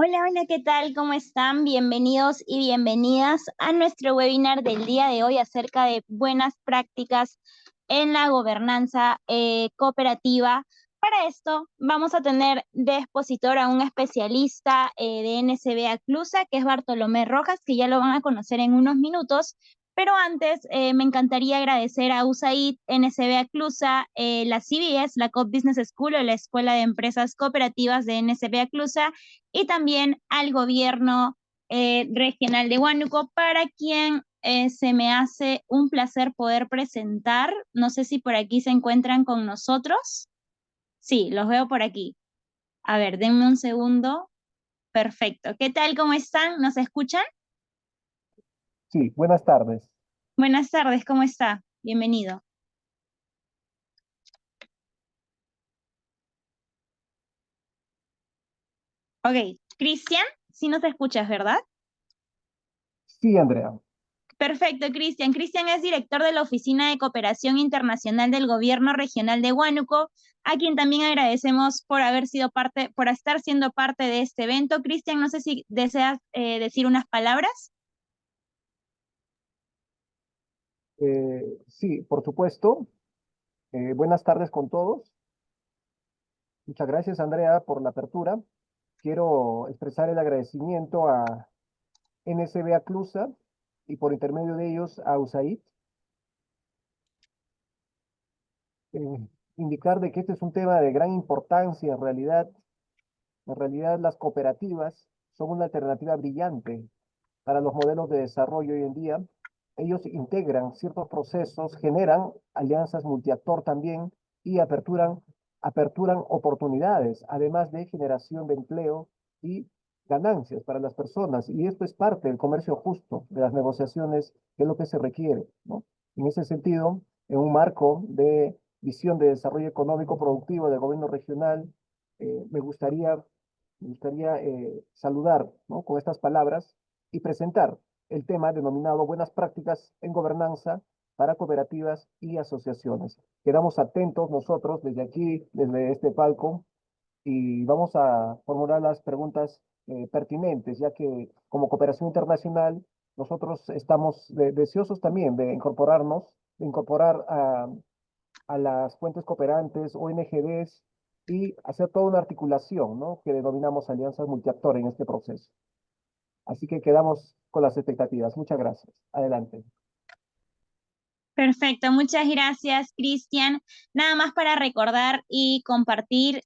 Hola, hola, ¿qué tal? ¿Cómo están? Bienvenidos y bienvenidas a nuestro webinar del día de hoy acerca de buenas prácticas en la gobernanza cooperativa. Para esto vamos a tener de expositor a un especialista de NSB Aclusa, que es Bartolomé Rojas, que ya lo van a conocer en unos minutos. Pero antes me encantaría agradecer a USAID, NSB Aclusa, la CBS, la COP Business School o la Escuela de Empresas Cooperativas de NSB Aclusa, y también al gobierno regional de Huánuco, para quien se me hace un placer poder presentar. No sé si por aquí se encuentran con nosotros. Sí, los veo por aquí. A ver, denme un segundo. Perfecto. ¿Qué tal? ¿Cómo están? ¿Nos escuchan? Sí, buenas tardes. Buenas tardes, ¿cómo está? Bienvenido. Ok, Cristian, sí nos escuchas, ¿verdad? Sí, Andrea. Perfecto, Cristian. Cristian es director de la Oficina de Cooperación Internacional del Gobierno Regional de Huánuco, a quien también agradecemos por haber sido parte, por estar siendo parte de este evento. Cristian, no sé si deseas decir unas palabras. Sí, por supuesto. Buenas tardes con todos. Muchas gracias, Andrea, por la apertura. Quiero expresar el agradecimiento a NSB Aclusa y por intermedio de ellos a USAID. Eh, Indicar de que este es un tema de gran importancia en realidad. En realidad, las cooperativas son una alternativa brillante para los modelos de desarrollo hoy en día. Ellos integran ciertos procesos, generan alianzas multiactor también y aperturan oportunidades, además de generación de empleo y ganancias para las personas. Y esto es parte del comercio justo, de las negociaciones, que es lo que se requiere, ¿no? En ese sentido, en un marco de visión de desarrollo económico productivo del gobierno regional, me gustaría saludar, ¿no?, con estas palabras y presentar el tema denominado Buenas prácticas en gobernanza para cooperativas y asociaciones. Quedamos atentos nosotros desde aquí, desde este palco, y vamos a formular las preguntas pertinentes, ya que como cooperación internacional nosotros estamos deseosos también de incorporarnos, de incorporar a las fuentes cooperantes, ONGDs, y hacer toda una articulación, ¿no?, que denominamos alianzas multiactor en este proceso. Así que quedamos con las expectativas. Muchas gracias. Adelante. Perfecto, muchas gracias, Cristian. Nada más para recordar y compartir,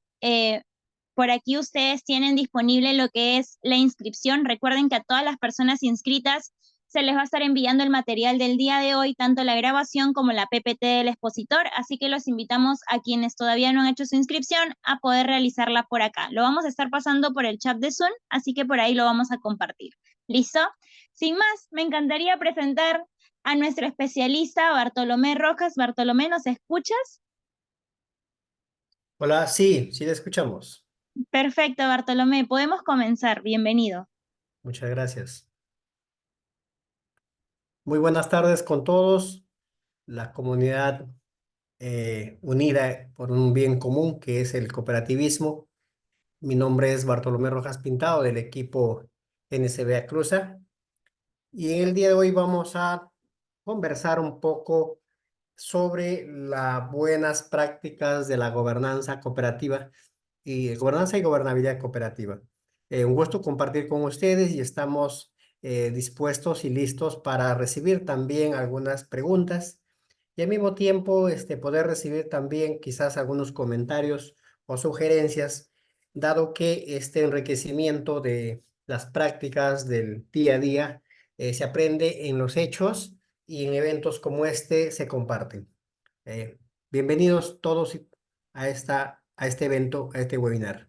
por aquí ustedes tienen disponible lo que es la inscripción. Recuerden que a todas las personas inscritas se les va a estar enviando el material del día de hoy, tanto la grabación como la PPT del expositor, así que los invitamos a quienes todavía no han hecho su inscripción a poder realizarla por acá. Lo vamos a estar pasando por el chat de Zoom, así que por ahí lo vamos a compartir. ¿Listo? Sin más, me encantaría presentar a nuestro especialista Bartolomé Rojas. Bartolomé, ¿nos escuchas? Hola, sí, sí le escuchamos. Perfecto, Bartolomé, podemos comenzar. Bienvenido. Muchas gracias. Muy buenas tardes con todos. La comunidad unida por un bien común que es el cooperativismo. Mi nombre es Bartolomé Rojas Pintado del equipo NSB Acruza y en el día de hoy vamos a conversar un poco sobre las buenas prácticas de la gobernanza cooperativa y gobernanza y gobernabilidad cooperativa. Un gusto compartir con ustedes y estamos dispuestos y listos para recibir también algunas preguntas y al mismo tiempo poder recibir también quizás algunos comentarios o sugerencias, dado que este enriquecimiento de las prácticas del día a día se aprende en los hechos y en eventos como este se comparten. Bienvenidos todos a este evento, a este webinar.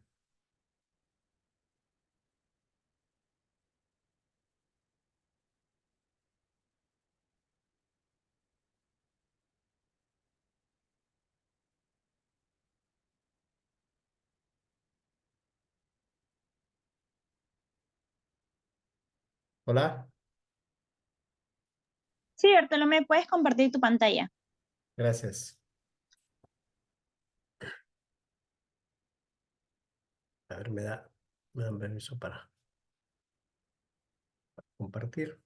Hola, Sí, Bartolomé, puedes compartir tu pantalla. gracias. A ver, me dan permiso para. compartir.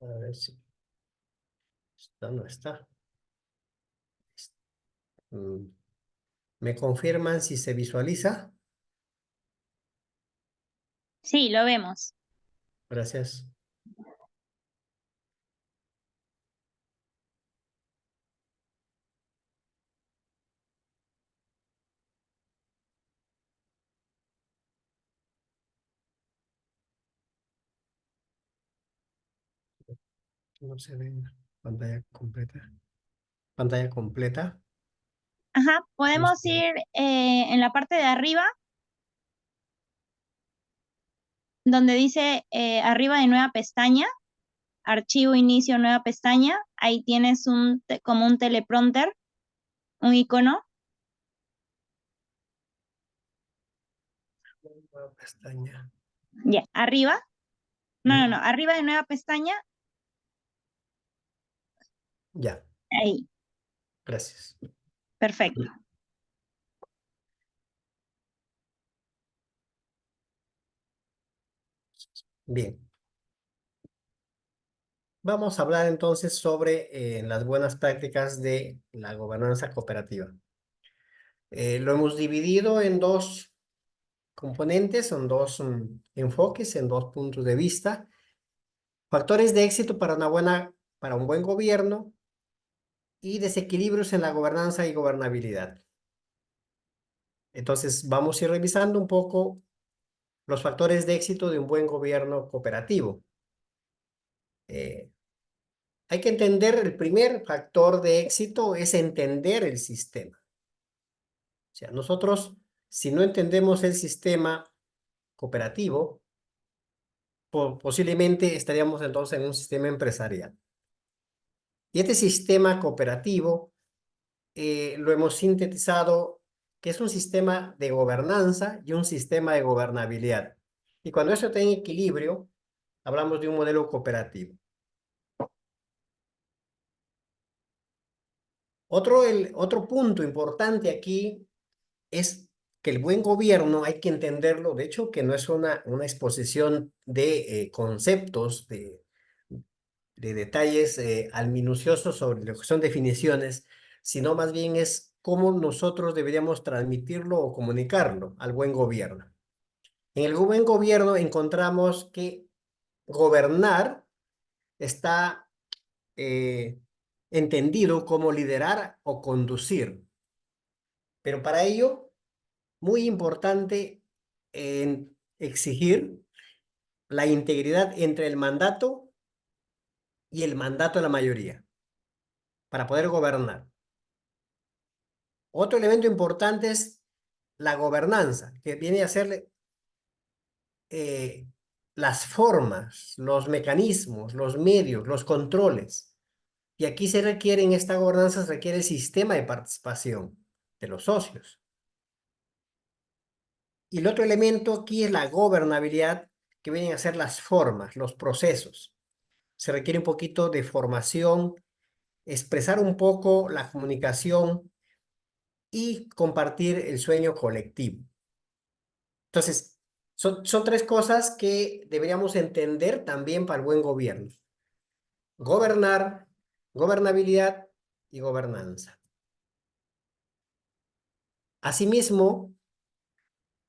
A ver si está, no está. Mm, ¿Me confirman si se visualiza? Sí, lo vemos. Gracias. No se ve pantalla completa. Pantalla completa. Ajá, No se podemos ve. ir en la parte de arriba, donde dice arriba de nueva pestaña, archivo, inicio, nueva pestaña. Ahí tienes como un teleprompter, un icono. Nueva pestaña. Ya, arriba. No, arriba de nueva pestaña, Ya, ahí. gracias. Perfecto. Bien. Vamos a hablar entonces sobre las buenas prácticas de la gobernanza cooperativa. Lo hemos dividido en dos componentes, son dos enfoques, en dos puntos de vista. Factores de éxito para un buen gobierno y desequilibrios en la gobernanza y gobernabilidad. Entonces, vamos a ir revisando un poco los factores de éxito de un buen gobierno cooperativo. Eh, Hay que entender, el primer factor de éxito es entender el sistema. O sea, nosotros, si no entendemos el sistema cooperativo, posiblemente estaríamos entonces en un sistema empresarial. Y este sistema cooperativo lo hemos sintetizado que es un sistema de gobernanza y un sistema de gobernabilidad. Y cuando eso está en equilibrio, hablamos de un modelo cooperativo. Otro punto importante aquí es que el buen gobierno hay que entenderlo, de hecho, que no es una exposición de conceptos, de detalles al minucioso sobre lo que son definiciones, sino más bien es cómo nosotros deberíamos transmitirlo o comunicarlo al buen gobierno. En el buen gobierno encontramos que gobernar está entendido como liderar o conducir, pero para ello muy importante en exigir la integridad entre el mandato y el mandato de la mayoría para poder gobernar. Otro elemento importante es la gobernanza, que viene a ser las formas, los mecanismos, los medios, los controles. Y aquí se requiere, en esta gobernanza, se requiere el sistema de participación de los socios. Y el otro elemento aquí es la gobernabilidad, que vienen a ser las formas, los procesos. Se requiere un poquito de formación, expresar un poco la comunicación y compartir el sueño colectivo. Entonces, son tres cosas que deberíamos entender también para el buen gobierno. Gobernar, gobernabilidad y gobernanza. Asimismo,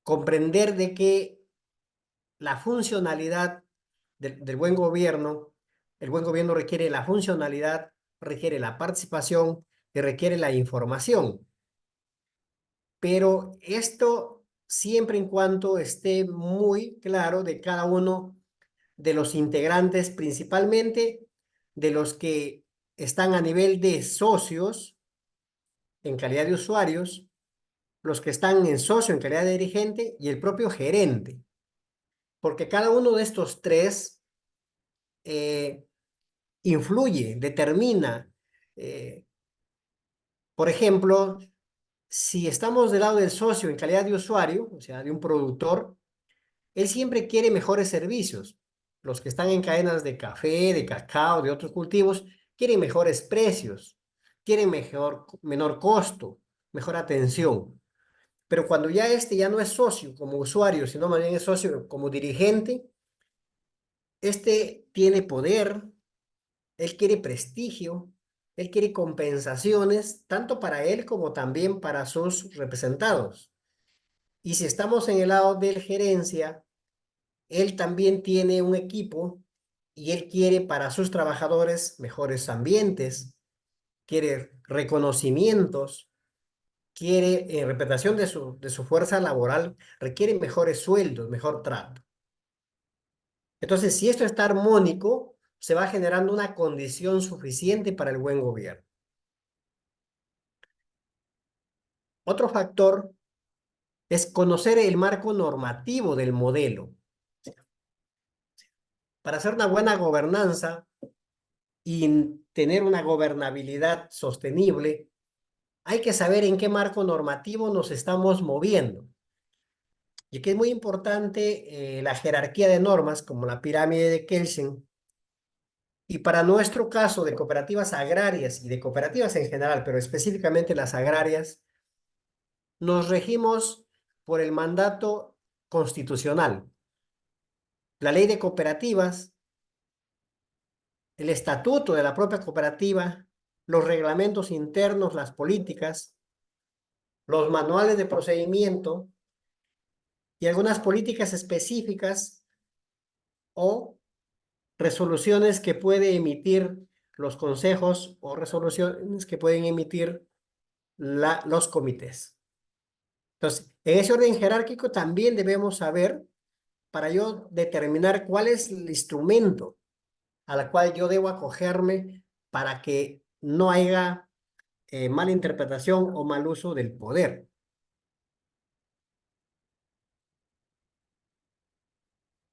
comprender de que la funcionalidad del buen gobierno, el buen gobierno requiere la funcionalidad, requiere la participación y requiere la información. Pero esto siempre en cuanto esté muy claro de cada uno de los integrantes, principalmente de los que están a nivel de socios en calidad de usuarios, los que están en socio en calidad de dirigente y el propio gerente. Porque cada uno de estos tres influye, determina. Por ejemplo, si estamos del lado del socio en calidad de usuario, o sea, de un productor, él siempre quiere mejores servicios. Los que están en cadenas de café, de cacao, de otros cultivos, quieren mejores precios, quieren menor costo, mejor atención. Pero cuando ya ya no es socio como usuario, sino más bien es socio como dirigente, tiene poder, él quiere prestigio, él quiere compensaciones, tanto para él como también para sus representados. Y si estamos en el lado de gerencia, él también tiene un equipo y él quiere para sus trabajadores mejores ambientes, quiere reconocimientos, quiere reputación de su fuerza laboral, requiere mejores sueldos, mejor trato. Entonces, si esto está armónico, se va generando una condición suficiente para el buen gobierno. Otro factor es conocer el marco normativo del modelo. Para hacer una buena gobernanza y tener una gobernabilidad sostenible, hay que saber en qué marco normativo nos estamos moviendo. Y aquí es muy importante la jerarquía de normas, como la pirámide de Kelsen. Y para nuestro caso de cooperativas agrarias y de cooperativas en general, pero específicamente las agrarias, nos regimos por el mandato constitucional, la ley de cooperativas, el estatuto de la propia cooperativa, los reglamentos internos, las políticas, los manuales de procedimiento y algunas políticas específicas o resoluciones que puede emitir los consejos o resoluciones que pueden emitir los comités. Entonces, en ese orden jerárquico también debemos saber, para yo determinar cuál es el instrumento al cual yo debo acogerme para que no haya mala interpretación o mal uso del poder.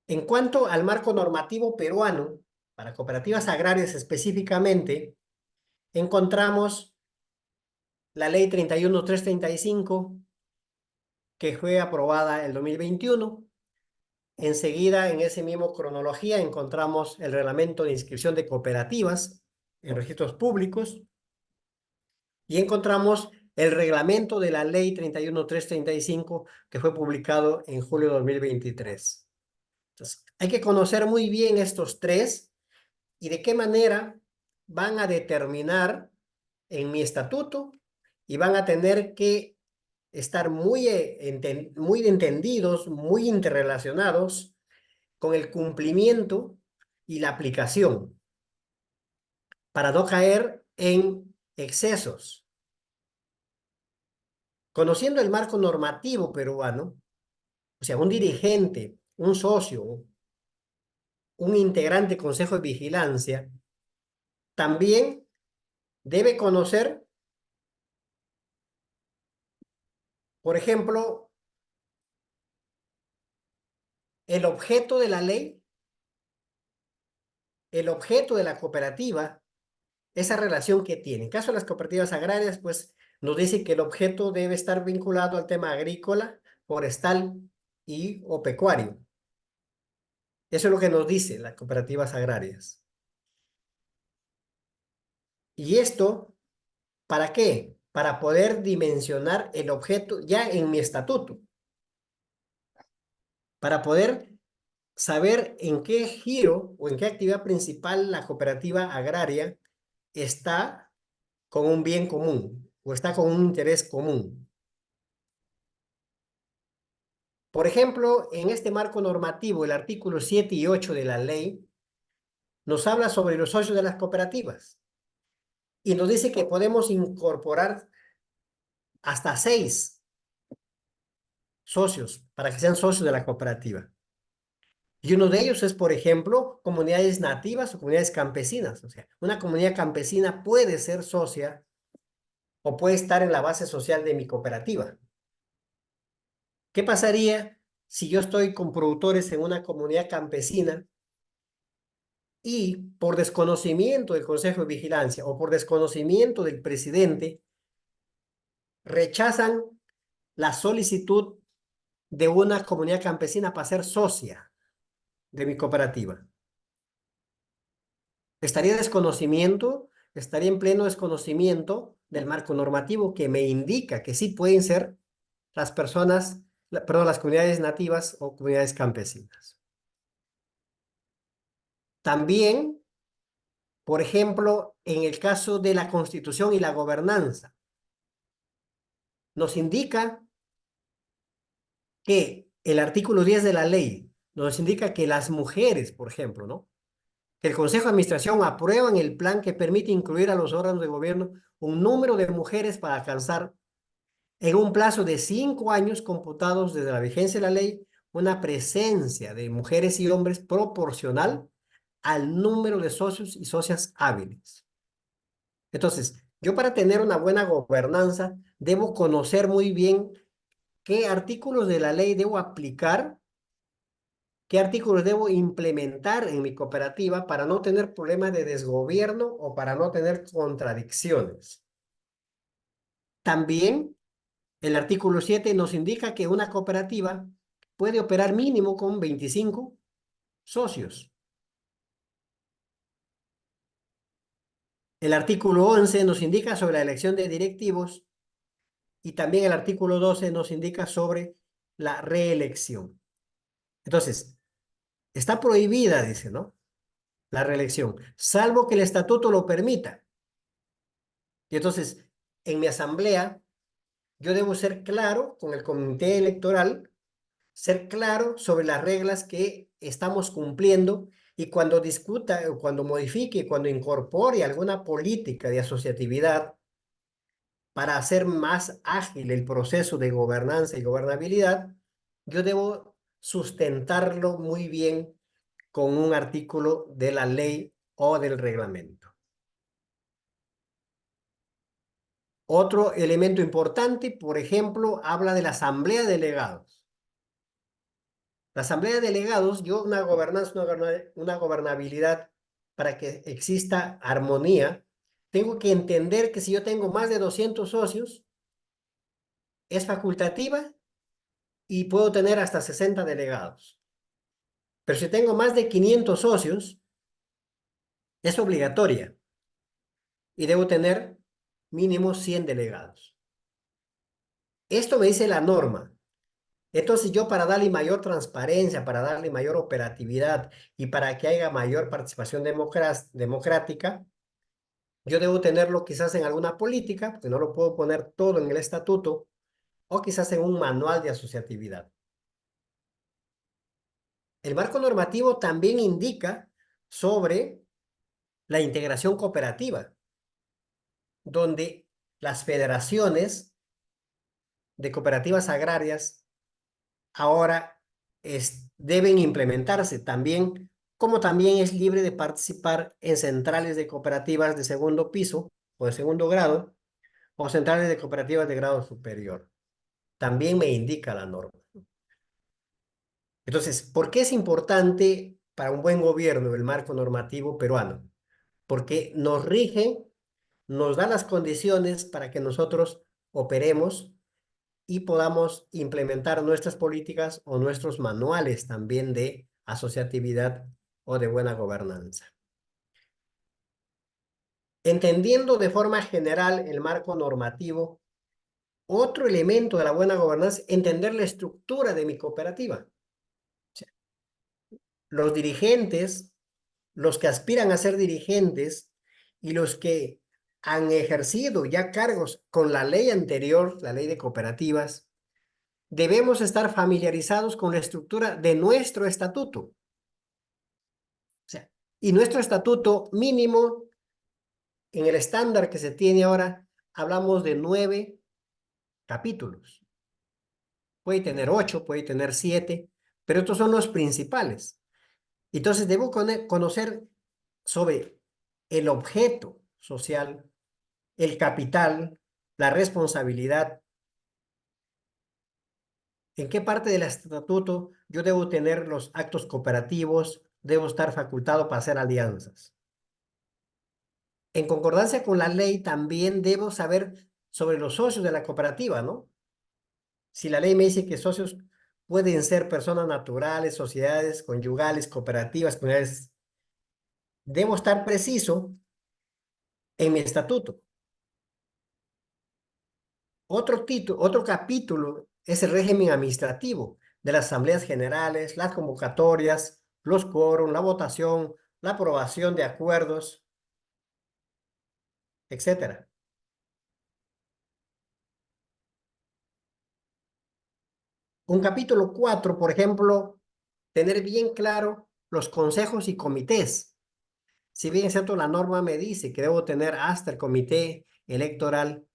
En cuanto al marco normativo peruano, para cooperativas agrarias específicamente, encontramos la ley 31335, que fue aprobada el 2021. Enseguida, en ese mismo cronología, encontramos el reglamento de inscripción de cooperativas en registros públicos y encontramos el reglamento de la ley 31335, que fue publicado en julio de 2023. Entonces, hay que conocer muy bien estos tres y de qué manera van a determinar en mi estatuto y van a tener que estar muy entendidos, muy interrelacionados con el cumplimiento y la aplicación para no caer en excesos. Conociendo el marco normativo peruano, o sea, un dirigente, un socio, un integrante del Consejo de Vigilancia, también debe conocer, por ejemplo, el objeto de la ley, el objeto de la cooperativa, esa relación que tiene. En caso de las cooperativas agrarias, pues nos dice que el objeto debe estar vinculado al tema agrícola, forestal o pecuario. Eso es lo que nos dice las cooperativas agrarias. ¿Y esto para qué? Para poder dimensionar el objeto ya en mi estatuto. Para poder saber en qué giro o en qué actividad principal la cooperativa agraria está con un bien común o está con un interés común. Por ejemplo, en este marco normativo, el artículo 7 y 8 de la ley nos habla sobre los socios de las cooperativas y nos dice que podemos incorporar hasta 6 socios para que sean socios de la cooperativa. Y uno de ellos es, por ejemplo, comunidades nativas o comunidades campesinas. O sea, una comunidad campesina puede ser socia o puede estar en la base social de mi cooperativa. ¿Qué pasaría si yo estoy con productores en una comunidad campesina y por desconocimiento del Consejo de Vigilancia o por desconocimiento del presidente rechazan la solicitud de una comunidad campesina para ser socia de mi cooperativa? Estaría en pleno desconocimiento del marco normativo que me indica que sí pueden ser las personas, perdón, las comunidades nativas o comunidades campesinas. También, por ejemplo, en el caso de la Constitución y la gobernanza, nos indica que el artículo 10 de la ley nos indica que las mujeres, por ejemplo, ¿no? Que el Consejo de Administración aprueban el plan que permite incluir a los órganos de gobierno un número de mujeres para alcanzar en un plazo de 5 años computados desde la vigencia de la ley una presencia de mujeres y hombres proporcional al número de socios y socias hábiles. Entonces, yo para tener una buena gobernanza debo conocer muy bien qué artículos de la ley debo aplicar, qué artículos debo implementar en mi cooperativa para no tener problemas de desgobierno o para no tener contradicciones. También el artículo 7 nos indica que una cooperativa puede operar mínimo con 25 socios. El artículo 11 nos indica sobre la elección de directivos y también el artículo 12 nos indica sobre la reelección. Entonces, está prohibida, dice, ¿no? La reelección, salvo que el estatuto lo permita. Y entonces, en mi asamblea, yo debo ser claro con el comité electoral, ser claro sobre las reglas que estamos cumpliendo y cuando discuta, cuando modifique, cuando incorpore alguna política de asociatividad para hacer más ágil el proceso de gobernanza y gobernabilidad, yo debo sustentarlo muy bien con un artículo de la ley o del reglamento. Otro elemento importante, por ejemplo, habla de la asamblea de delegados. La asamblea de delegados, yo una gobernanza, una gobernabilidad para que exista armonía, tengo que entender que si yo tengo más de 200 socios, es facultativa y puedo tener hasta 60 delegados. Pero si tengo más de 500 socios, es obligatoria y debo tener mínimo 100 delegados. Esto me dice la norma. Entonces yo para darle mayor transparencia, para darle mayor operatividad y para que haya mayor participación democrática, yo debo tenerlo quizás en alguna política, porque no lo puedo poner todo en el estatuto, o quizás en un manual de asociatividad. El marco normativo también indica sobre la integración cooperativa, donde las federaciones de cooperativas agrarias ahora deben implementarse también, como también es libre de participar en centrales de cooperativas de segundo piso o de segundo grado, o centrales de cooperativas de grado superior. También me indica la norma. Entonces, ¿por qué es importante para un buen gobierno el marco normativo peruano? Porque nos rige, nos da las condiciones para que nosotros operemos y podamos implementar nuestras políticas o nuestros manuales también de asociatividad o de buena gobernanza. Entendiendo de forma general el marco normativo, otro elemento de la buena gobernanza es entender la estructura de mi cooperativa. O sea, los dirigentes, los que aspiran a ser dirigentes y los que han ejercido ya cargos con la ley anterior, la ley de cooperativas, debemos estar familiarizados con la estructura de nuestro estatuto. O sea, y nuestro estatuto mínimo, en el estándar que se tiene ahora, hablamos de 9 capítulos. Puede tener 8, puede tener 7, pero estos son los principales. Entonces, debo conocer sobre el objeto social, el capital, la responsabilidad. ¿En qué parte del estatuto yo debo tener los actos cooperativos? Debo estar facultado para hacer alianzas. En concordancia con la ley, también debo saber sobre los socios de la cooperativa, ¿no? Si la ley me dice que socios pueden ser personas naturales, sociedades conyugales, cooperativas, comunidades, debo estar preciso en mi estatuto. Otro capítulo es el régimen administrativo de las asambleas generales, las convocatorias, los quórum, la votación, la aprobación de acuerdos, etcétera. Un capítulo 4, por ejemplo, tener bien claro los consejos y comités. Si bien es cierto, la norma me dice que debo tener hasta el comité electoral,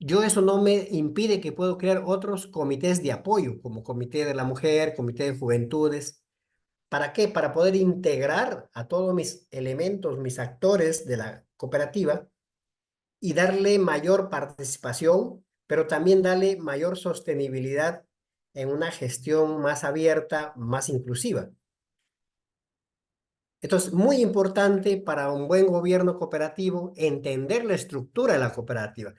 yo eso no me impide que puedo crear otros comités de apoyo, como comité de la mujer, comité de juventudes. ¿Para qué? Para poder integrar a todos mis elementos, mis actores de la cooperativa y darle mayor participación, pero también darle mayor sostenibilidad en una gestión más abierta, más inclusiva. Entonces, muy importante para un buen gobierno cooperativo entender la estructura de la cooperativa,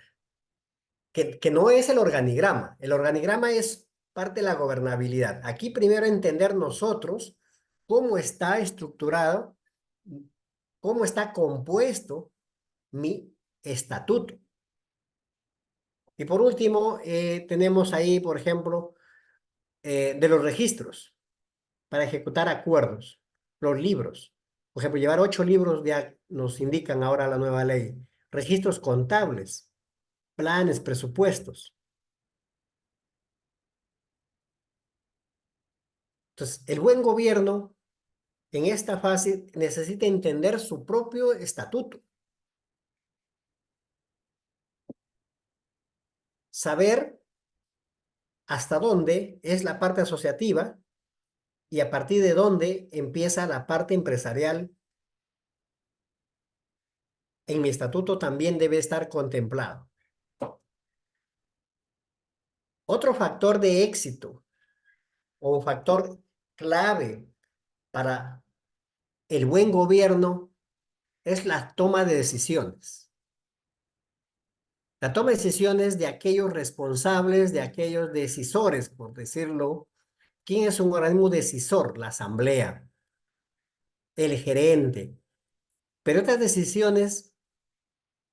que no es el organigrama. El organigrama es parte de la gobernabilidad. Aquí primero entender nosotros cómo está estructurado, cómo está compuesto mi estatuto. Y por último, tenemos ahí, por ejemplo, de los registros para ejecutar acuerdos, los libros. Por ejemplo, llevar 8 libros ya nos indican ahora la nueva ley. Registros contables, planes, presupuestos. Entonces, el buen gobierno en esta fase necesita entender su propio estatuto. Saber hasta dónde es la parte asociativa y a partir de dónde empieza la parte empresarial. En mi estatuto también debe estar contemplado. Otro factor de éxito o un factor clave para el buen gobierno es la toma de decisiones. La toma de decisiones de aquellos responsables, de aquellos decisores, por decirlo. ¿Quién es un organismo decisor? La asamblea, el gerente. Pero estas decisiones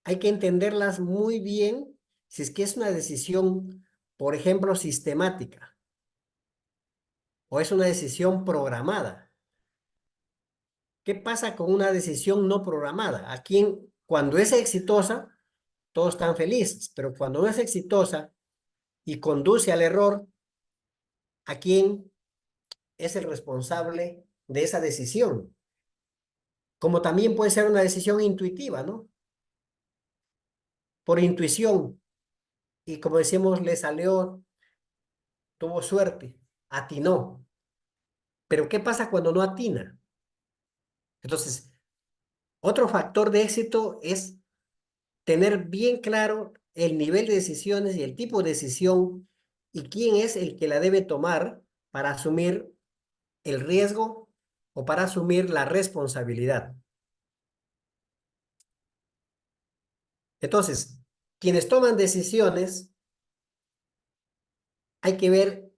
hay que entenderlas muy bien si es que es una decisión, por ejemplo, sistemática o es una decisión programada. ¿Qué pasa con una decisión no programada? Cuando es exitosa, todos están felices, pero cuando no es exitosa y conduce al error, ¿a quién es el responsable de esa decisión? Como también puede ser una decisión intuitiva, ¿no? Por intuición. Y como decimos, le salió, tuvo suerte, atinó. Pero ¿qué pasa cuando no atina? Entonces, otro factor de éxito es tener bien claro el nivel de decisiones y el tipo de decisión y quién es el que la debe tomar para asumir el riesgo o para asumir la responsabilidad. Entonces, quienes toman decisiones, hay que ver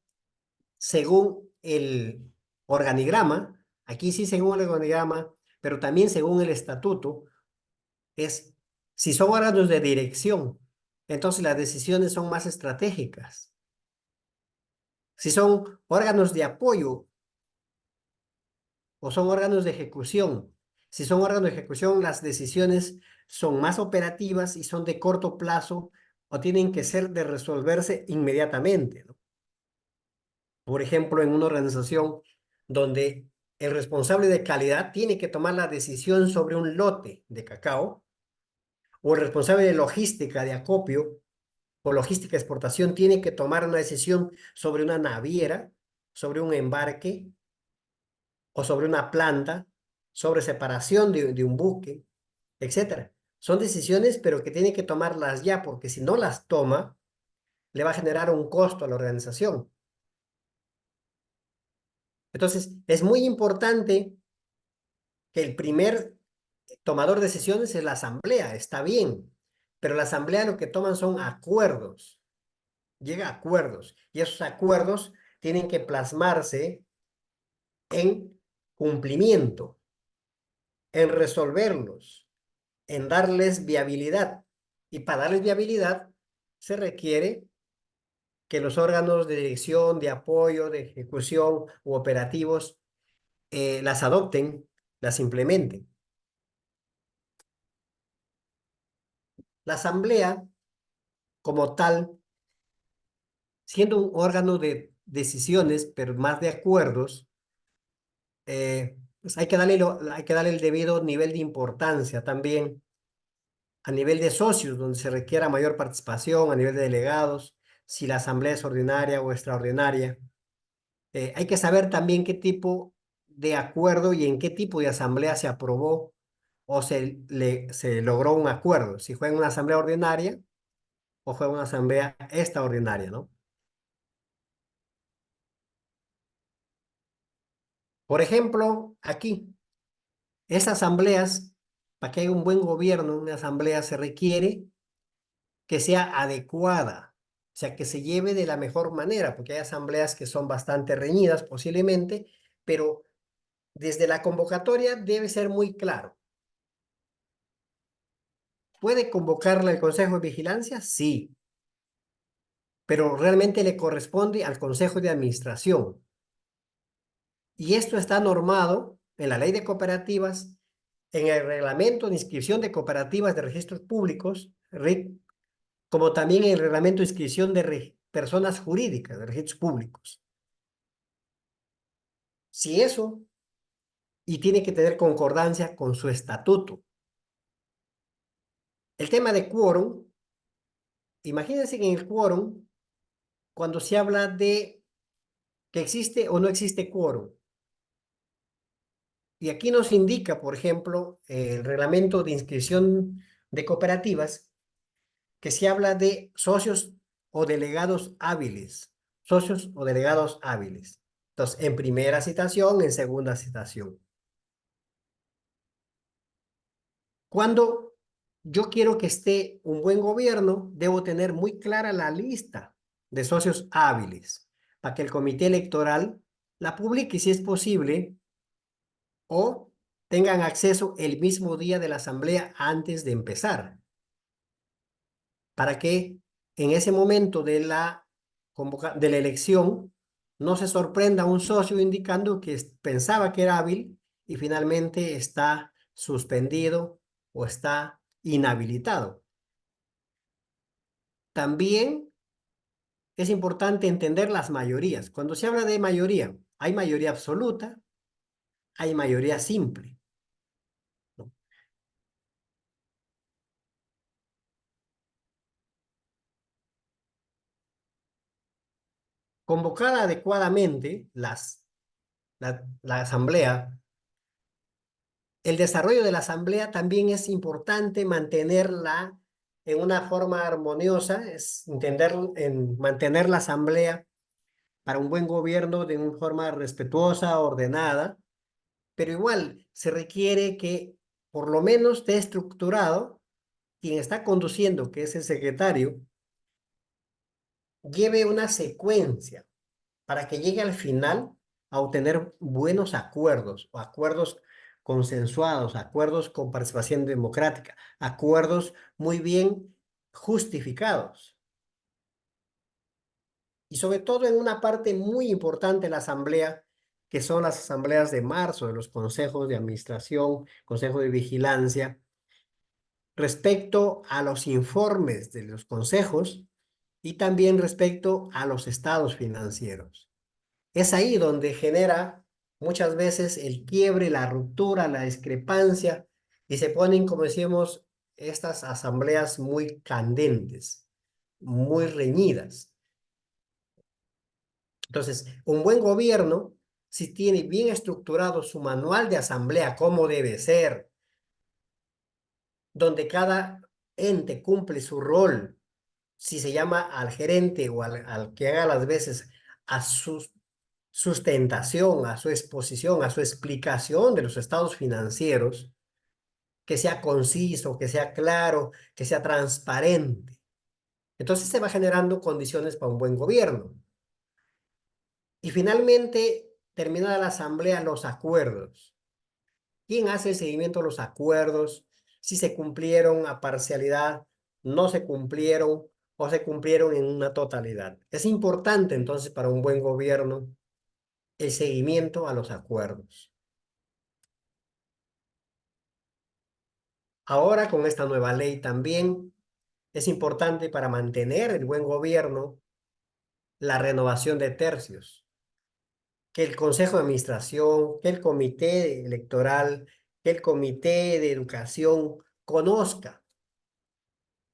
según el organigrama, aquí sí según el organigrama, pero también según el estatuto, es si son órganos de dirección, entonces las decisiones son más estratégicas. Si son órganos de apoyo o son órganos de ejecución, si son órganos de ejecución, las decisiones son más operativas y son de corto plazo o tienen que ser de resolverse inmediatamente, ¿no? Por ejemplo, en una organización donde el responsable de calidad tiene que tomar la decisión sobre un lote de cacao, o el responsable de logística de acopio o logística de exportación tiene que tomar una decisión sobre una naviera, sobre un embarque o sobre una planta, sobre separación de un buque, etcétera. Son decisiones, pero que tiene que tomarlas ya, porque si no las toma, le va a generar un costo a la organización. Entonces, es muy importante que el primer tomador de decisiones es la asamblea, está bien, pero la asamblea lo que toman son acuerdos, llega a acuerdos, y esos acuerdos tienen que plasmarse en cumplimiento, en resolverlos, en darles viabilidad. Y para darles viabilidad se requiere que los órganos de dirección, de apoyo, de ejecución u operativos las adopten, las implementen. La asamblea, como tal, siendo un órgano de decisiones, pero más de acuerdos, pues hay que darle el debido nivel de importancia también a nivel de socios, donde se requiera mayor participación, a nivel de delegados, si la asamblea es ordinaria o extraordinaria. Hay que saber también qué tipo de acuerdo y en qué tipo de asamblea se aprobó o se logró un acuerdo, si fue en una asamblea ordinaria o fue una asamblea extraordinaria, ¿no? Por ejemplo, aquí, esas asambleas, para que haya un buen gobierno, una asamblea se requiere que sea adecuada, o sea, que se lleve de la mejor manera, porque hay asambleas que son bastante reñidas posiblemente, pero desde la convocatoria debe ser muy claro. ¿Puede convocarle el Consejo de Vigilancia? Sí, pero realmente le corresponde al Consejo de Administración. Y esto está normado en la Ley de Cooperativas, en el Reglamento de Inscripción de Cooperativas de Registros Públicos, RIC, como también en el Reglamento de Inscripción de Personas Jurídicas de Registros Públicos. Si eso, y tiene que tener concordancia con su estatuto. El tema de quórum, imagínense que en el quórum, cuando se habla de que existe o no existe quórum, y aquí nos indica, por ejemplo, el reglamento de inscripción de cooperativas, que se habla de socios o delegados hábiles, socios o delegados hábiles. Entonces, en primera citación, en segunda citación. Cuando yo quiero que esté un buen gobierno, debo tener muy clara la lista de socios hábiles para que el comité electoral la publique si es posible o tengan acceso el mismo día de la asamblea antes de empezar, para que en ese momento de la elección no se sorprenda un socio indicando que pensaba que era hábil y finalmente está suspendido o está inhabilitado. También es importante entender las mayorías. Cuando se habla de mayoría, hay mayoría absoluta, hay mayoría simple, ¿no? Convocada adecuadamente la asamblea, el desarrollo de la asamblea también es importante mantenerla en una forma armoniosa, es mantener la asamblea para un buen gobierno de una forma respetuosa, ordenada, pero igual se requiere que por lo menos esté estructurado quien está conduciendo, que es el secretario, lleve una secuencia para que llegue al final a obtener buenos acuerdos o acuerdos consensuados, acuerdos con participación democrática, acuerdos muy bien justificados. Y sobre todo en una parte muy importante de la asamblea, que son las asambleas de marzo de los consejos de administración, consejo de vigilancia, respecto a los informes de los consejos y también respecto a los estados financieros. Es ahí donde genera muchas veces el quiebre, la ruptura, la discrepancia y se ponen, como decíamos, estas asambleas muy candentes, muy reñidas. Entonces, un buen gobierno, si tiene bien estructurado su manual de asamblea, como debe ser, donde cada ente cumple su rol, si se llama al gerente o al que haga las veces, a su sustentación, a su exposición, a su explicación de los estados financieros, que sea conciso, que sea claro, que sea transparente. Entonces se va generando condiciones para un buen gobierno. Y finalmente, terminada la asamblea, los acuerdos. ¿Quién hace el seguimiento de los acuerdos? Si se cumplieron a parcialidad no se cumplieron o se cumplieron en una totalidad. Es importante entonces para un buen gobierno el seguimiento a los acuerdos. Ahora con esta nueva ley también es importante para mantener el buen gobierno la renovación de tercios, que el Consejo de Administración, que el Comité Electoral, que el Comité de Educación conozca.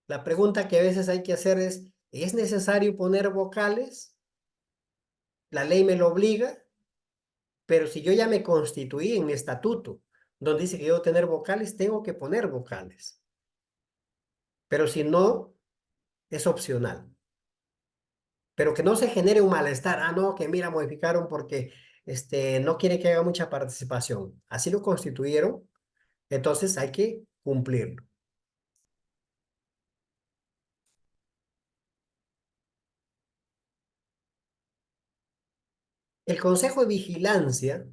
La pregunta que a veces hay que hacer ¿es necesario poner vocales? La ley me lo obliga, pero si yo ya me constituí en mi estatuto, donde dice que debo tener vocales, tengo que poner vocales. Pero si no, es opcional. Pero que no se genere un malestar. Ah, no, que mira, modificaron porque no quiere que haga mucha participación. Así lo constituyeron, entonces hay que cumplirlo. El Consejo de Vigilancia,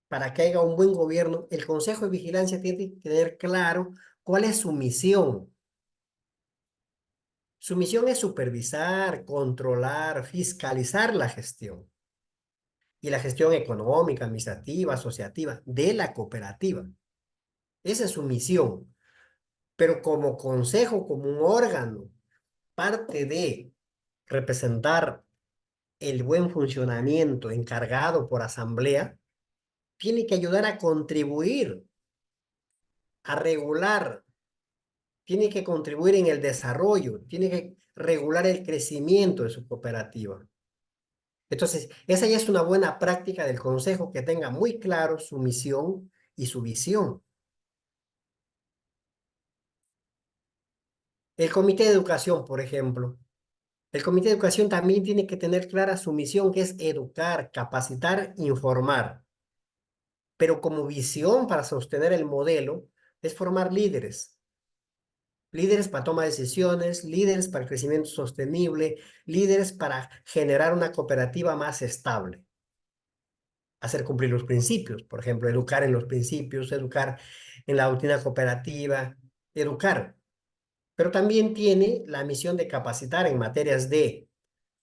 para que haya un buen gobierno, el Consejo de Vigilancia tiene que tener claro cuál es su misión. Su misión es supervisar, controlar, fiscalizar la gestión y la gestión económica, administrativa, asociativa de la cooperativa. Esa es su misión. Pero como consejo, como un órgano, parte de representar el buen funcionamiento encargado por asamblea, tiene que ayudar a contribuir, a regular, tiene que contribuir en el desarrollo, tiene que regular el crecimiento de su cooperativa. Entonces, esa ya es una buena práctica del consejo, que tenga muy claro su misión y su visión. El comité de educación, por ejemplo. El comité de educación también tiene que tener clara su misión, que es educar, capacitar, informar. Pero como visión para sostener el modelo es formar líderes. Líderes para toma de decisiones, líderes para el crecimiento sostenible, líderes para generar una cooperativa más estable. Hacer cumplir los principios, por ejemplo, educar en los principios, educar en la doctrina cooperativa, educar. Pero también tiene la misión de capacitar en materias de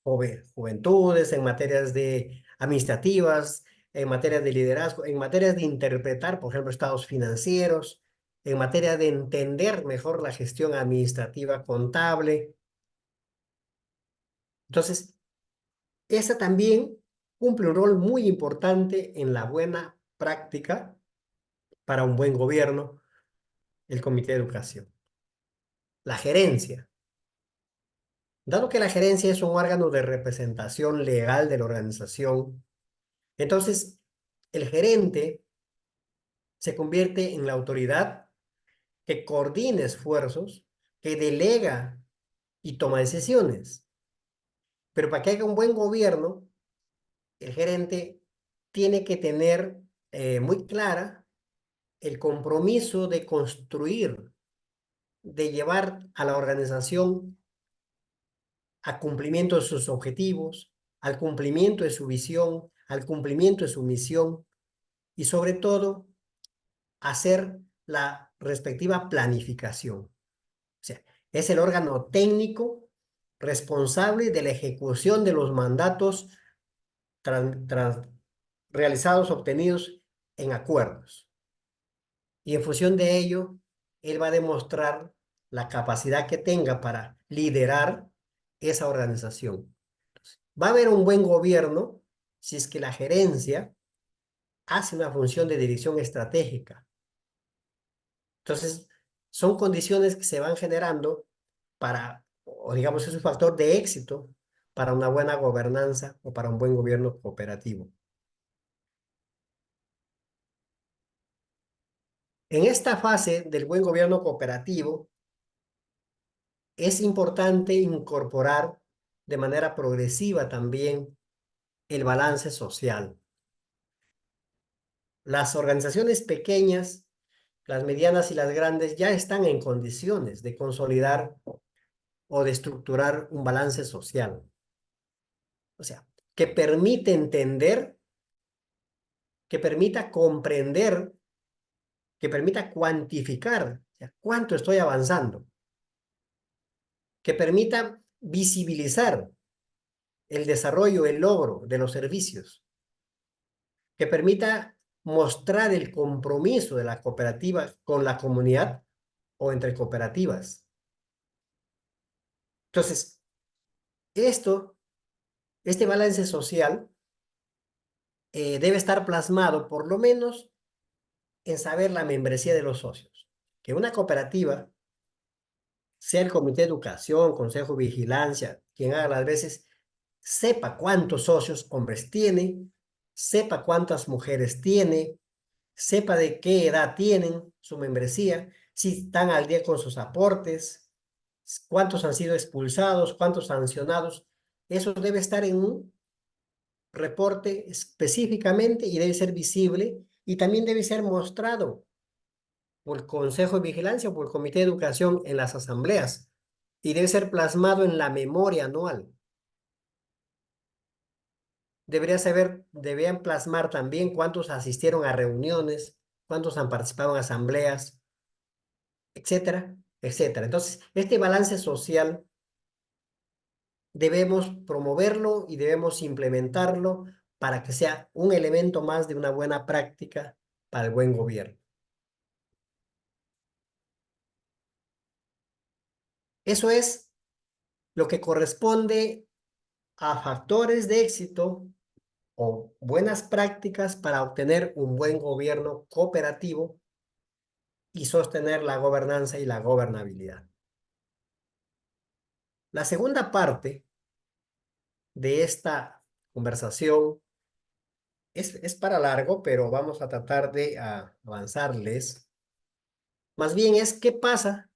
juventudes, en materias de administrativas, en materias de liderazgo, en materias de interpretar, por ejemplo, estados financieros, en materia de entender mejor la gestión administrativa contable. Entonces, esa también cumple un rol muy importante en la buena práctica para un buen gobierno, el Comité de Educación. La gerencia. Dado que la gerencia es un órgano de representación legal de la organización, entonces el gerente se convierte en la autoridad que coordina esfuerzos, que delega y toma decisiones. Pero para que haya un buen gobierno, el gerente tiene que tener muy clara el compromiso de construir, de llevar a la organización a cumplimiento de sus objetivos, al cumplimiento de su visión, al cumplimiento de su misión y sobre todo hacer la respectiva planificación. O sea, es el órgano técnico responsable de la ejecución de los mandatos realizados, obtenidos en acuerdos. Y en función de ello, él va a demostrar la capacidad que tenga para liderar esa organización. Va a haber un buen gobierno si es que la gerencia hace una función de dirección estratégica. Entonces, son condiciones que se van generando o digamos, es un factor de éxito para una buena gobernanza o para un buen gobierno cooperativo. En esta fase del buen gobierno cooperativo, es importante incorporar de manera progresiva también el balance social. Las organizaciones pequeñas, las medianas y las grandes ya están en condiciones de consolidar o de estructurar un balance social. O sea, que permite entender, que permita comprender, que permita cuantificar, o sea, cuánto estoy avanzando. que permita visibilizar el desarrollo, el logro de los servicios, que permita mostrar el compromiso de la cooperativa con la comunidad o entre cooperativas. Entonces, este balance social debe estar plasmado por lo menos en saber la membresía de los socios. Que una cooperativa, sea el comité de educación, consejo de vigilancia, quien haga las veces, sepa cuántos socios hombres tiene, sepa cuántas mujeres tiene, sepa de qué edad tienen su membresía, si están al día con sus aportes, cuántos han sido expulsados, cuántos sancionados. Eso debe estar en un reporte específicamente y debe ser visible y también debe ser mostrado por el Consejo de Vigilancia o por el Comité de Educación en las asambleas y debe ser plasmado en la memoria anual. Deberían plasmar también cuántos asistieron a reuniones, cuántos han participado en asambleas, etcétera, etcétera. Entonces, este balance social debemos promoverlo y debemos implementarlo para que sea un elemento más de una buena práctica para el buen gobierno. Eso es lo que corresponde a factores de éxito o buenas prácticas para obtener un buen gobierno cooperativo y sostener la gobernanza y la gobernabilidad. La segunda parte de esta conversación es para largo, pero vamos a tratar de avanzarles. Más bien es qué pasa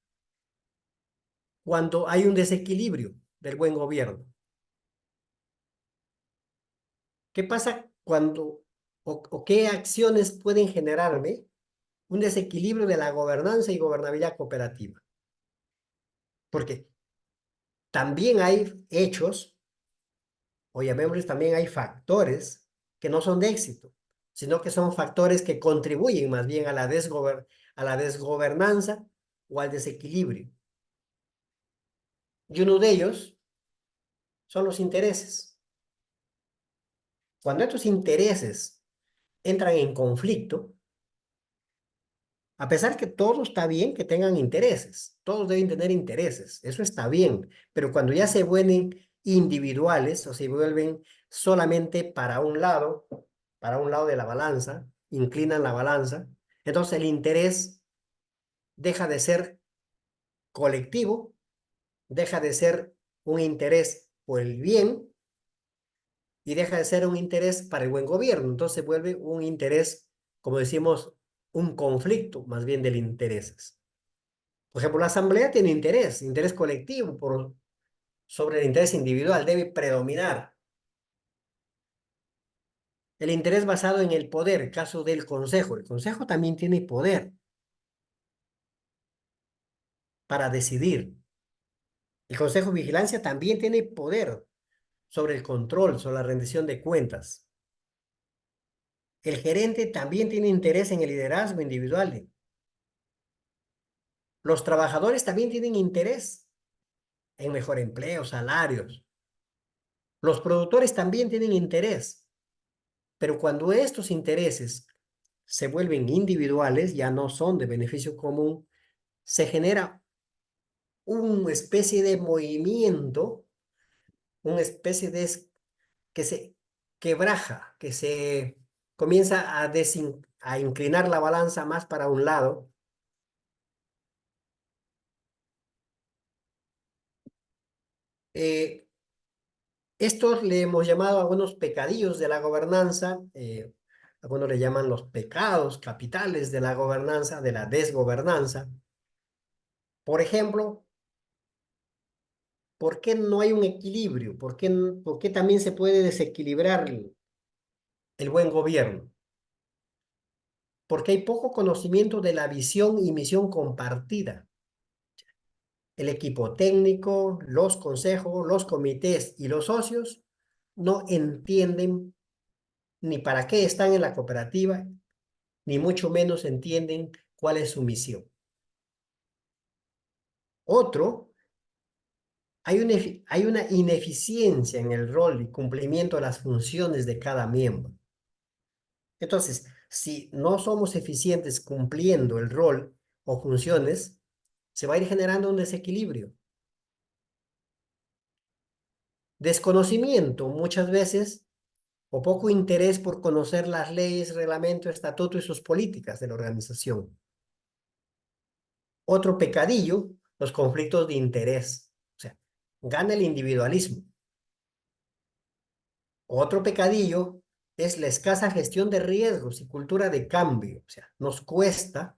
cuando hay un desequilibrio del buen gobierno. ¿Qué pasa cuando o qué acciones pueden generarme un desequilibrio de la gobernanza y gobernabilidad cooperativa? Porque también hay hechos, o llamémosles también hay factores que no son de éxito, sino que son factores que contribuyen más bien a la desgobernanza o al desequilibrio. Y uno de ellos son los intereses. Cuando estos intereses entran en conflicto, a pesar que todo está bien que tengan intereses, todos deben tener intereses, eso está bien, pero cuando ya se vuelven individuales o se vuelven solamente para un lado de la balanza, inclinan la balanza, entonces el interés deja de ser colectivo, deja de ser un interés por el bien y deja de ser un interés para el buen gobierno, entonces se vuelve un interés, como decimos, un conflicto más bien de intereses. Por ejemplo, la asamblea tiene interés colectivo sobre el interés individual, debe predominar. El interés basado en el poder, caso del consejo. El consejo también tiene poder para decidir. El consejo de vigilancia también tiene poder sobre el control, sobre la rendición de cuentas. El gerente también tiene interés en el liderazgo individual. Los trabajadores también tienen interés en mejor empleo, salarios. Los productores también tienen interés, pero cuando estos intereses se vuelven individuales, ya no son de beneficio común, se genera una especie de movimiento, una especie de que se quebraja, que se comienza a inclinar la balanza más para un lado. Eh, Estos le hemos llamado algunos pecadillos de la gobernanza, algunos le llaman los pecados capitales de la gobernanza, de la desgobernanza. Por ejemplo, ¿por qué no hay un equilibrio? Por qué también se puede desequilibrar el buen gobierno? Porque hay poco conocimiento de la visión y misión compartida. El equipo técnico, los consejos, los comités y los socios no entienden ni para qué están en la cooperativa, ni mucho menos entienden cuál es su misión. Otro hay una ineficiencia en el rol y cumplimiento de las funciones de cada miembro. Entonces, si no somos eficientes cumpliendo el rol o funciones, se va a ir generando un desequilibrio. Desconocimiento muchas veces o poco interés por conocer las leyes, reglamento, estatuto y sus políticas de la organización. Otro pecadillo, los conflictos de interés. O sea, gana el individualismo. Otro pecadillo es la escasa gestión de riesgos y cultura de cambio. O sea, nos cuesta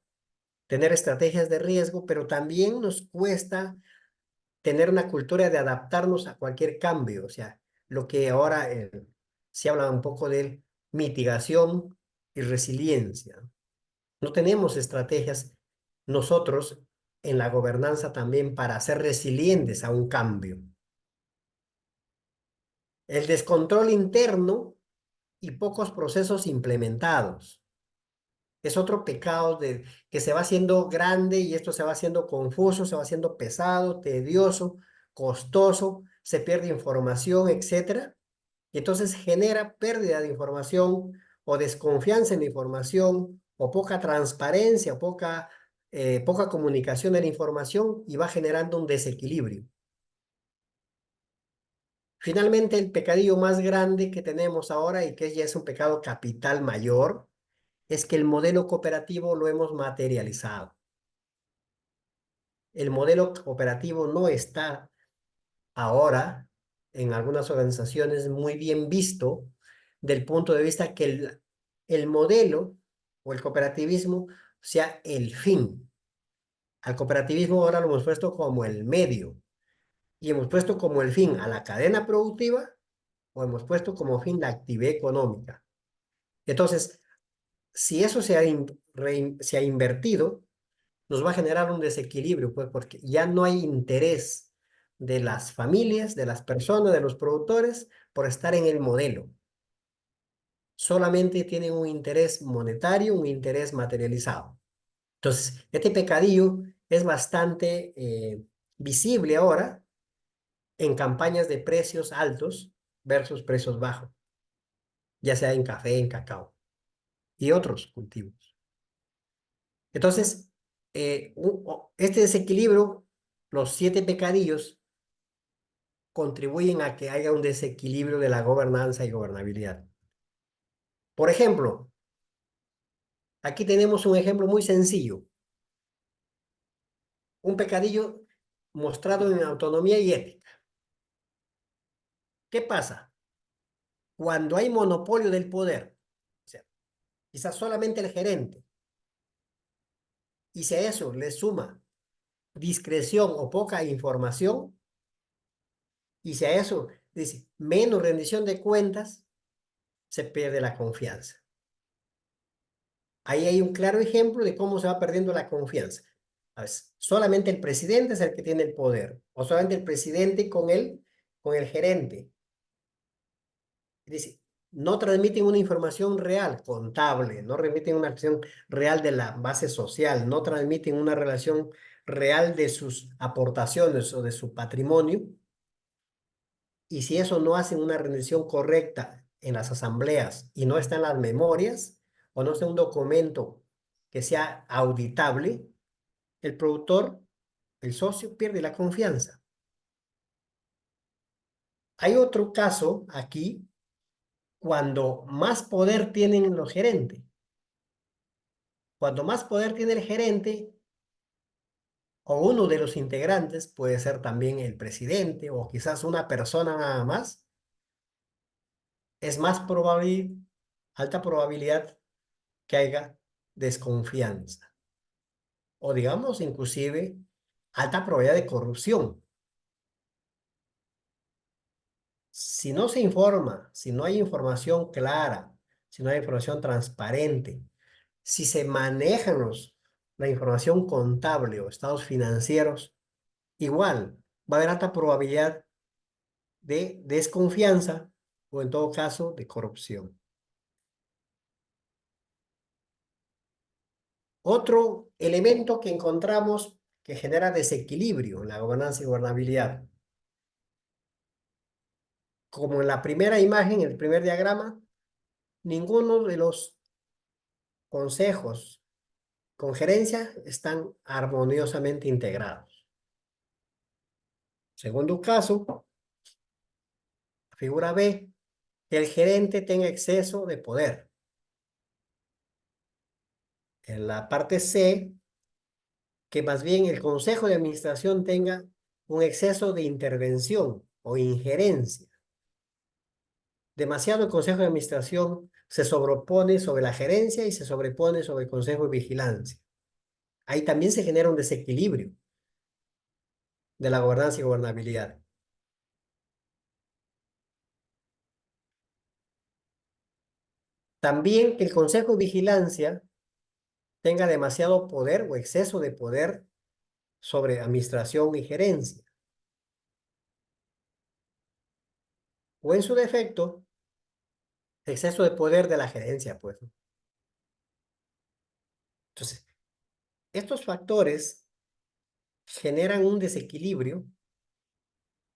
tener estrategias de riesgo, pero también nos cuesta tener una cultura de adaptarnos a cualquier cambio. O sea, lo que ahora se habla un poco de mitigación y resiliencia. No tenemos estrategias nosotros en la gobernanza también para ser resilientes a un cambio. El descontrol interno y pocos procesos implementados. Es otro pecado que se va haciendo grande y esto se va haciendo confuso, se va haciendo pesado, tedioso, costoso, se pierde información, etcétera. Y entonces genera pérdida de información o desconfianza en la información o poca transparencia, poca comunicación de la información y va generando un desequilibrio. Finalmente, el pecadillo más grande que tenemos ahora y que ya es un pecado capital mayor es que el modelo cooperativo lo hemos materializado. El modelo cooperativo no está ahora en algunas organizaciones muy bien visto del punto de vista que el modelo o el cooperativismo sea el fin. Al cooperativismo ahora lo hemos puesto como el medio y hemos puesto como el fin a la cadena productiva o hemos puesto como fin la actividad económica. Entonces, si eso se ha invertido, nos va a generar un desequilibrio, pues, porque ya no hay interés de las familias, de las personas, de los productores, por estar en el modelo. Solamente tienen un interés monetario, un interés materializado. Entonces, este pecadillo es bastante visible ahora en campañas de precios altos versus precios bajos, ya sea en café, en cacao y otros cultivos. Entonces, este desequilibrio, los 7 pecadillos, contribuyen a que haya un desequilibrio de la gobernanza y gobernabilidad. Por ejemplo, aquí tenemos un ejemplo muy sencillo, un pecadillo mostrado en autonomía y ética. ¿Qué pasa? Cuando hay monopolio del poder, o sea, quizás solamente el gerente, y si a eso le suma discreción o poca información, y si a eso dice menos rendición de cuentas, se pierde la confianza. Ahí hay un claro ejemplo de cómo se va perdiendo la confianza. A ver, solamente el presidente es el que tiene el poder, o solamente el presidente con el gerente. Dice, no transmiten una información real, contable, no remiten una acción real de la base social, no transmiten una relación real de sus aportaciones o de su patrimonio. Y si eso no hace una rendición correcta en las asambleas y no está en las memorias o no está en un documento que sea auditable, el productor, el socio, pierde la confianza. Hay otro caso aquí cuando más poder tienen los gerentes. Cuando más poder tiene el gerente o uno de los integrantes, puede ser también el presidente o quizás una persona nada más, es más probable, alta probabilidad que haya desconfianza o digamos inclusive alta probabilidad de corrupción. Si no se informa, si no hay información clara, si no hay información transparente, si se manejan la información contable o estados financieros, igual va a haber alta probabilidad de desconfianza o en todo caso de corrupción. Otro elemento que encontramos que genera desequilibrio en la gobernanza y gobernabilidad como en la primera imagen, el primer diagrama, ninguno de los consejos con gerencia están armoniosamente integrados. Segundo caso, figura B, que el gerente tenga exceso de poder. En la parte C, que más bien el consejo de administración tenga un exceso de intervención o injerencia. Demasiado el consejo de administración se sobrepone sobre la gerencia y se sobrepone sobre el consejo de vigilancia. Ahí también se genera un desequilibrio de la gobernanza y gobernabilidad. También que el consejo de vigilancia tenga demasiado poder o exceso de poder sobre administración y gerencia. O en su defecto, exceso de poder de la gerencia, pues. Entonces, estos factores generan un desequilibrio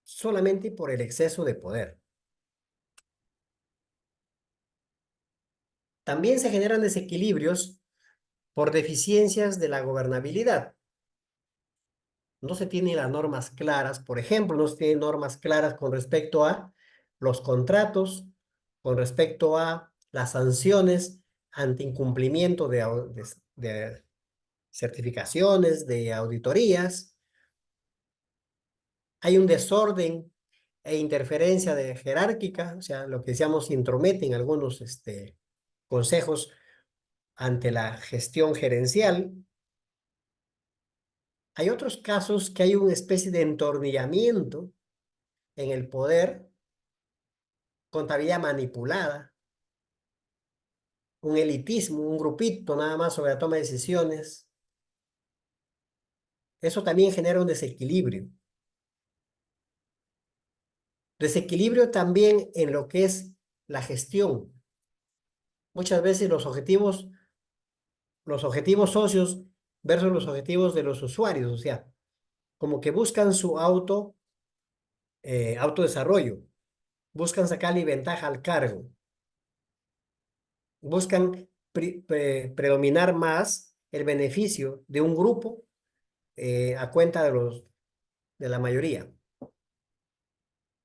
solamente por el exceso de poder. También se generan desequilibrios por deficiencias de la gobernabilidad. No se tienen las normas claras, por ejemplo, no se tienen normas claras con respecto a los contratos, con respecto a las sanciones ante incumplimiento de certificaciones, de auditorías. Hay un desorden e interferencia de jerárquica, o sea, lo que decíamos intrometen algunos consejos ante la gestión gerencial. Hay otros casos que hay una especie de entornillamiento en el poder, contabilidad manipulada, un elitismo, un grupito nada más sobre la toma de decisiones. Eso también genera un desequilibrio. Desequilibrio también en lo que es la gestión. Muchas veces los objetivos socios versus los objetivos de los usuarios, o sea, como que buscan su autodesarrollo, buscan sacarle ventaja al cargo, buscan predominar más el beneficio de un grupo a cuenta de la mayoría.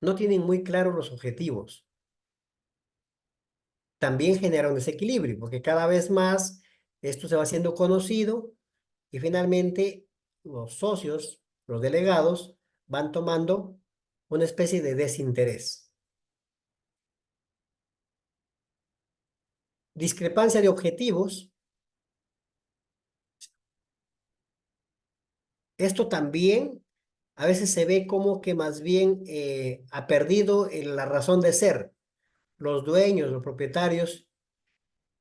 No tienen muy claros los objetivos. También genera un desequilibrio, porque cada vez más esto se va haciendo conocido y finalmente los socios, los delegados, van tomando una especie de desinterés. Discrepancia de objetivos. Esto también a veces se ve como que más bien ha perdido la razón de ser. Los dueños, los propietarios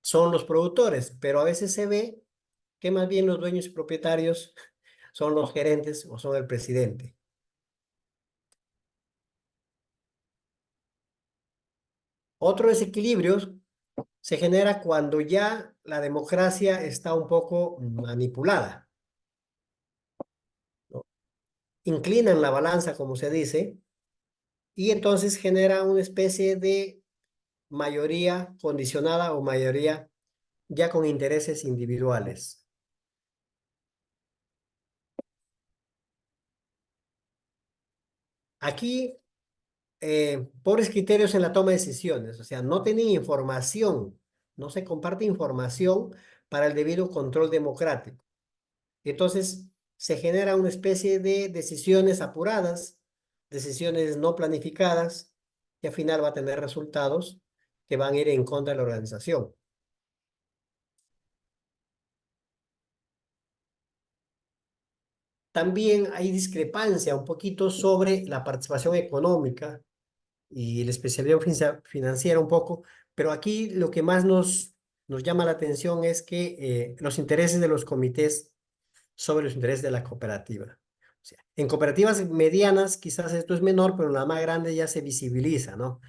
son los productores, pero a veces se ve que más bien los dueños y propietarios son los gerentes o son el presidente. Otro desequilibrio se genera cuando ya la democracia está un poco manipulada, ¿no? Inclinan la balanza, como se dice, y entonces genera una especie de mayoría condicionada o mayoría ya con intereses individuales. Aquí, pobres criterios en la toma de decisiones, o sea, no tienen información, no se comparte información para el debido control democrático. Entonces, se genera una especie de decisiones apuradas, decisiones no planificadas, que al final va a tener resultados que van a ir en contra de la organización. También hay discrepancia un poquito sobre la participación económica y la especialidad financiera un poco, pero aquí lo que más nos llama la atención es que los intereses de los comités sobre los intereses de la cooperativa. O sea, en cooperativas medianas quizás esto es menor, pero en la más grande ya se visibiliza, ¿no?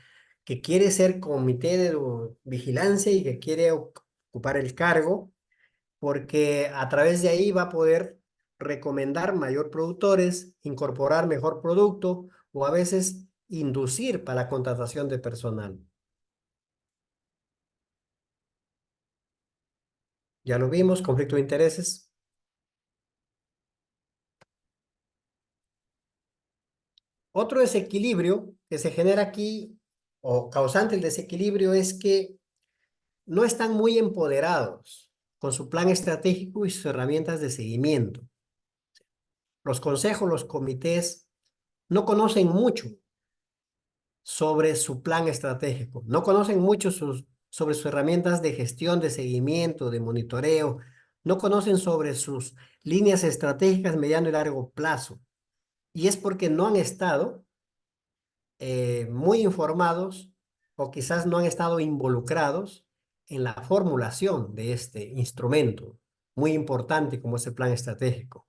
Que quiere ser comité de vigilancia y que quiere ocupar el cargo porque a través de ahí va a poder recomendar mayor productores, incorporar mejor producto o a veces inducir para la contratación de personal. Ya lo vimos, conflicto de intereses. Otro desequilibrio que se genera aquí, o causante del desequilibrio, es que no están muy empoderados con su plan estratégico y sus herramientas de seguimiento. Los consejos, los comités, no conocen mucho sobre su plan estratégico, no conocen mucho sobre sus herramientas de gestión, de seguimiento, de monitoreo, no conocen sobre sus líneas estratégicas mediano y largo plazo. Y es porque no han estado muy informados o quizás no han estado involucrados en la formulación de este instrumento muy importante como es el plan estratégico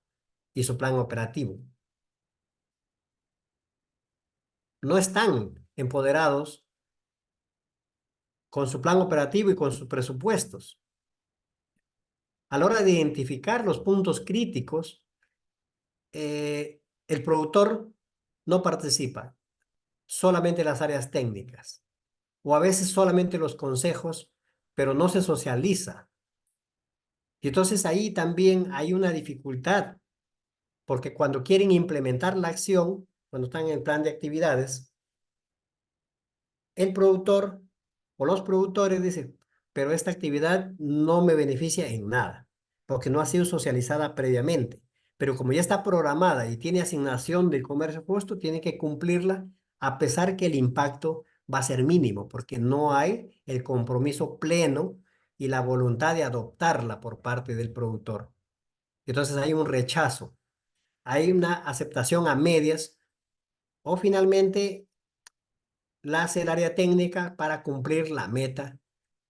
y su plan operativo. No están empoderados con su plan operativo y con sus presupuestos. A la hora de identificar los puntos críticos, el productor no participa, solamente las áreas técnicas, o a veces solamente los consejos, pero no se socializa. Y entonces ahí también hay una dificultad, porque cuando quieren implementar la acción, cuando están en el plan de actividades, el productor o los productores dicen, pero esta actividad no me beneficia en nada, porque no ha sido socializada previamente. Pero como ya está programada y tiene asignación del comercio justo, tiene que cumplirla a pesar que el impacto va a ser mínimo, porque no hay el compromiso pleno y la voluntad de adoptarla por parte del productor. Entonces hay un rechazo, hay una aceptación a medias o finalmente la hace el área técnica para cumplir la meta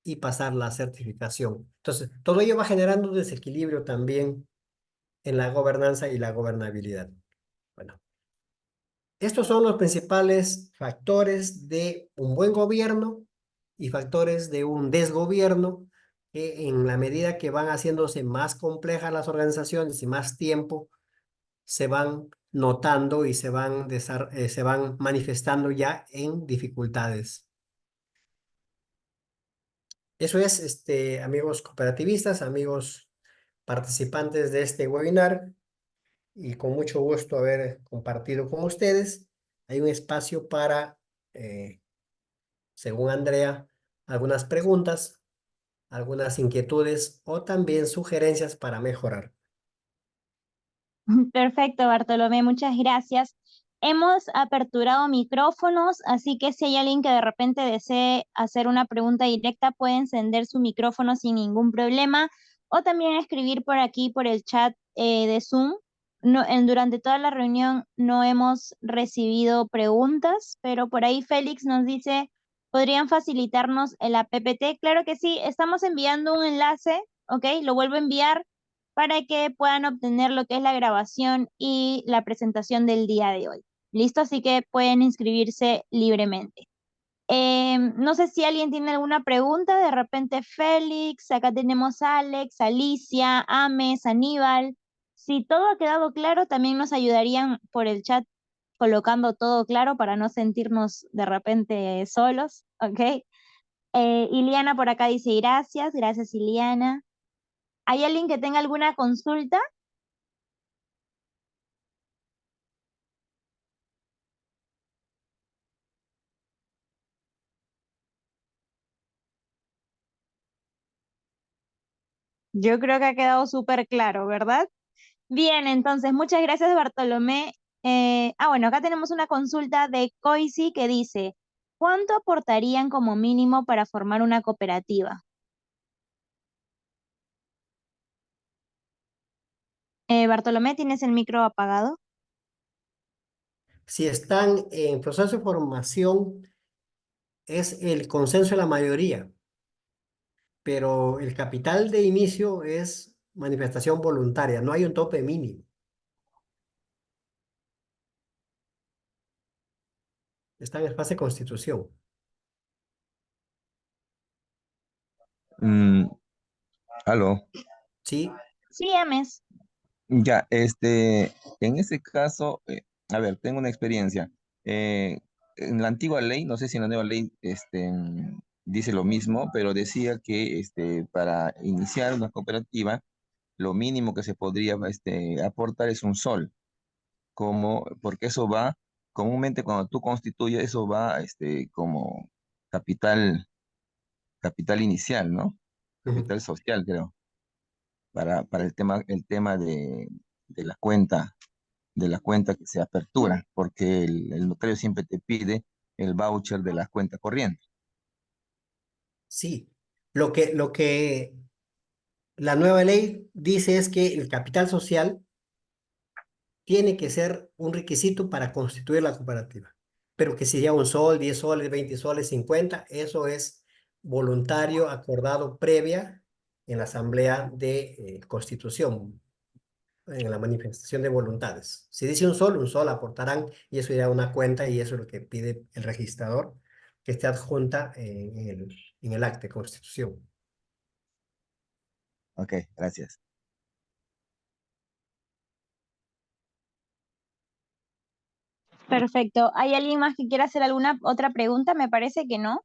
y pasar la certificación. Entonces, todo ello va generando un desequilibrio también en la gobernanza y la gobernabilidad. Bueno, estos son los principales factores de un buen gobierno y factores de un desgobierno que en la medida que van haciéndose más complejas las organizaciones y más tiempo se van notando y se van manifestando ya en dificultades. Eso es, amigos cooperativistas, amigos participantes de este webinar, y con mucho gusto haber compartido con ustedes. Hay un espacio para, según Andrea, algunas preguntas, algunas inquietudes o también sugerencias para mejorar. Perfecto, Bartolomé, muchas gracias. Hemos aperturado micrófonos, así que si hay alguien que de repente desee hacer una pregunta directa, puede encender su micrófono sin ningún problema o también escribir por aquí, por el chat de Zoom. No, durante toda la reunión no hemos recibido preguntas, pero por ahí Félix nos dice, ¿podrían facilitarnos el APPT? Claro que sí, estamos enviando un enlace, ¿ok? Lo vuelvo a enviar para que puedan obtener lo que es la grabación y la presentación del día de hoy. ¿Listo? Así que pueden inscribirse libremente. No sé si alguien tiene alguna pregunta, de repente Félix, acá tenemos a Alex, Alicia, Ames, Aníbal. Si todo ha quedado claro, también nos ayudarían por el chat colocando todo claro para no sentirnos de repente solos, ¿ok? Iliana por acá dice gracias, gracias Iliana. ¿Hay alguien que tenga alguna consulta? Yo creo que ha quedado súper claro, ¿verdad? Bien, entonces, muchas gracias, Bartolomé. Bueno, acá tenemos una consulta de Coisi que dice, ¿cuánto aportarían como mínimo para formar una cooperativa? Bartolomé, ¿tienes el micro apagado? Si están en proceso de formación, es el consenso de la mayoría, pero el capital de inicio es manifestación voluntaria, no hay un tope mínimo. Están en fase de constitución. Mm, aló. Sí, Sí, Ames. Ya, en ese caso, a ver, tengo una experiencia. en la antigua ley, no sé si en la nueva ley dice lo mismo, pero decía que para iniciar una cooperativa, lo mínimo que se podría aportar es un sol, porque eso va, comúnmente cuando tú constituyes, eso va como capital, capital inicial, ¿no? Ujú. Capital social, creo, para el tema de la cuenta que se apertura, porque el notario siempre te pide el voucher de la cuenta corriente. Sí, lo que la nueva ley dice es que el capital social tiene que ser un requisito para constituir la cooperativa, pero que si ya un sol, 10 soles, 20 soles, 50, eso es voluntario, acordado previa en la asamblea de constitución, en la manifestación de voluntades. Si dice un sol aportarán y eso irá a una cuenta y eso es lo que pide el registrador, que esté adjunta en el acta de constitución. Ok, gracias. Perfecto. ¿Hay alguien más que quiera hacer alguna otra pregunta? Me parece que no.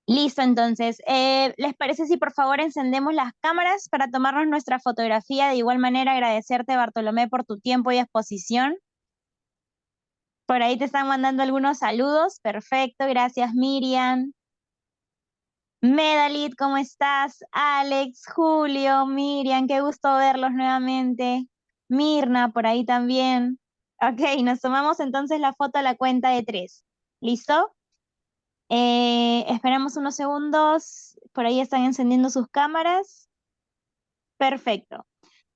Listo, entonces, ¿les parece si por favor encendemos las cámaras para tomarnos nuestra fotografía? De igual manera, agradecerte, Bartolomé, por tu tiempo y exposición. Por ahí te están mandando algunos saludos. Perfecto, gracias, Miriam. Medalit, ¿cómo estás? Alex, Julio, Miriam, qué gusto verlos nuevamente. Mirna, por ahí también. Ok, nos tomamos entonces la foto a la cuenta de 3. ¿Listo? Esperamos unos segundos. Por ahí están encendiendo sus cámaras. Perfecto.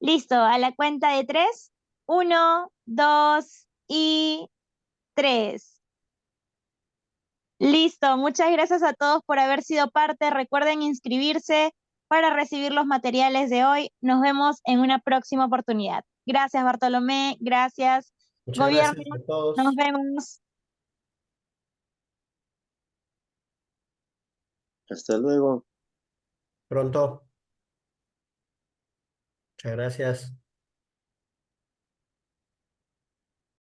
Listo, a la cuenta de 3. 1, 2 y 3. Listo, muchas gracias a todos por haber sido parte. Recuerden inscribirse para recibir los materiales de hoy. Nos vemos en una próxima oportunidad. Gracias, Bartolomé. Gracias, Muchas gobierno. gracias a Nos todos. vemos. Hasta luego. Pronto. Muchas gracias.